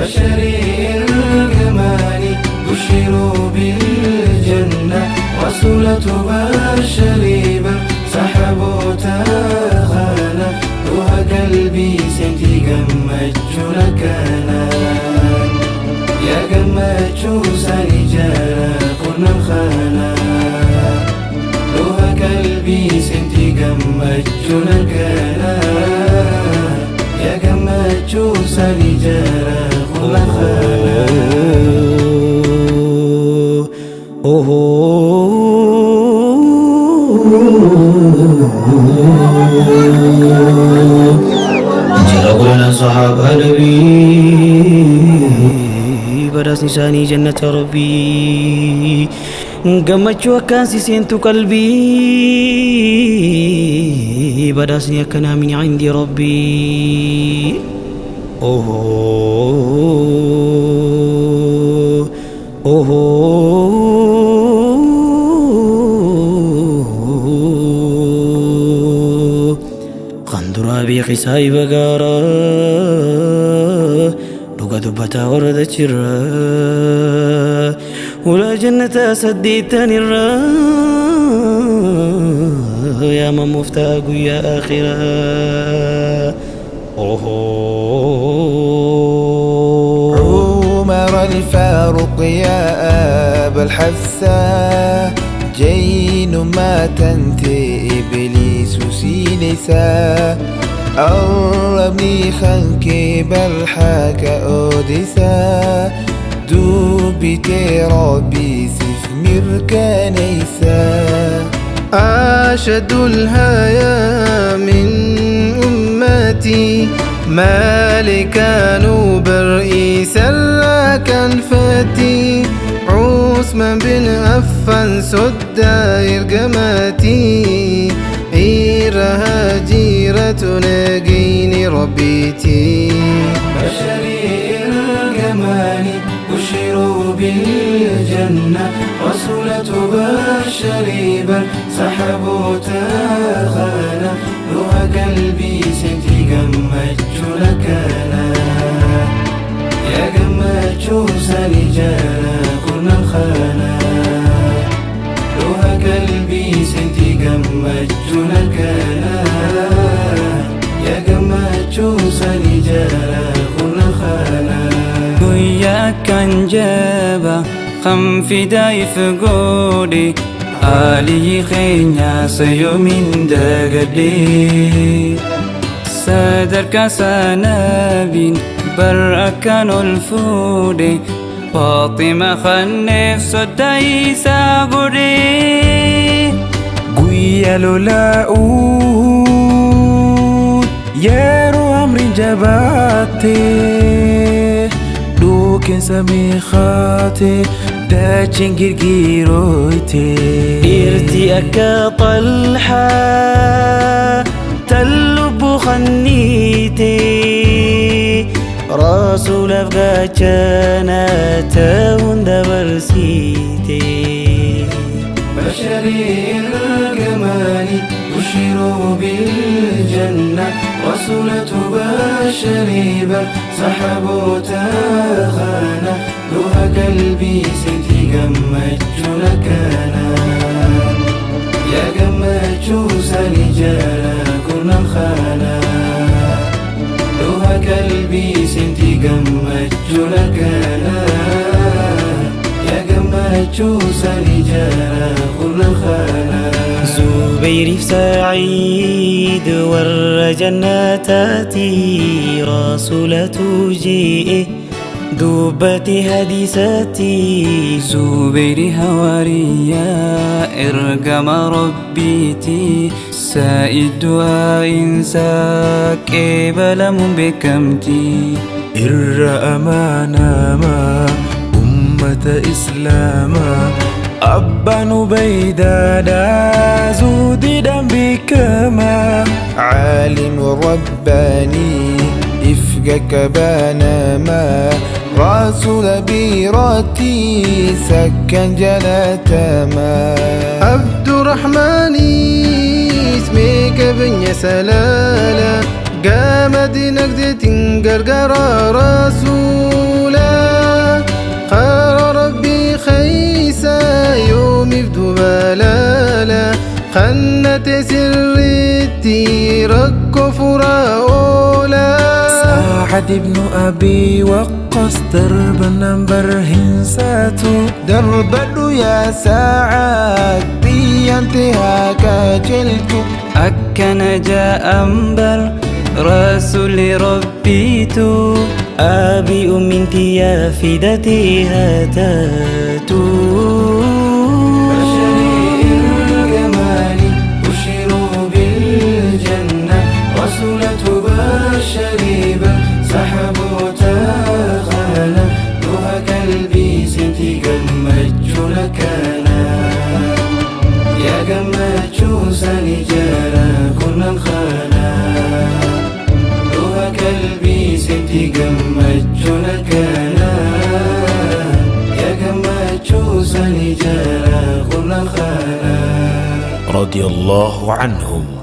بشري الجمال بشروا بالجنة وصلة بشري بل سحبوا تاخانا روح قلبي سنتي قمت لكانا يا قمت ساني جارا قلنا الخانا روح قلبي سنتي قمت لكانا يا قمت ساني جارا قلنا الخانا جربنا صحابة نبي براس نشاني جنة ربي قمت وكاسي سينتو قلبي براسني أكنا من عند ربي خندرا بقساي بقارا لغا دبتا ورد الشرا ولا جنة سديتني الرا يا من مفتاق يا آخرا عمر الفاروق يا أبا الحسا جين ما تنتي إبليس سينسا أرمي خنكي بالحاك أودسا دوبتي ربي سفمر كنيسا أشد الهيا من أمتي مالك نوبر إيسر كان فتي عثمان بن عفان سداير قماتي عيرها جيرة نجيني ربيتي بشري الجمال بشروا بالجنة رسولة بشري بل سحبوا تاخانا روح قلبي سنتي قمت لكانا يا قمت ساني جانا قلنا الخانا روح قلبي سنتي قمت لكانا يا قمت ساني جانا قلنا الخانا ويا كان جابا خم في دايف قولي آلي خينيا سيومين داقدي سادر كاسانابين برأكان الفودي فاطمة خنف صداي سابوري قويا لولاؤود يارو أمر جباتي دوكن سميخاتي داچن جرجيرويتي إرتي أكا طلحة تلب خنيتي رسول أفغاچانا تاون دبرسيتي بشري الجمال بشروا بالجنة رسولة بشري بل سحبوا تاخانا روح قلبي سنتي قمت لكانا يا قمت ساني جانا كنا الخانا روح قلبي سنتي قمت لكانا يا قمت ساني جانا كنا الخانا زبير سعيد ور جناتاتي رسولة جيئه دوبتي حديثاتي زبير هواريا ارقم ربيتي سائد دعاء ساكبل من بكمتي أمانا ما أمة إسلاما أبا نبيدا دا زودي بكما عالم رباني إفقك بانما رسول بيراتي سكن جلاتما عبد الرحمن اسمك بن سلالة قامت نقدة قرقر رسول Ati rakko furaola Sa'ad ibn Abi Waqqas terbenam berhinsatu Darbadu ya Sa'ad Biyantiha kajilku Akka naja ambar Rasul rabbitu Abi minti ya fidati hatatu سني جرى كنا الخلا لوها كلبي ستي قمتشونا كنا يا قمتشو سني جرى كنا الخلا رضي الله عنهم.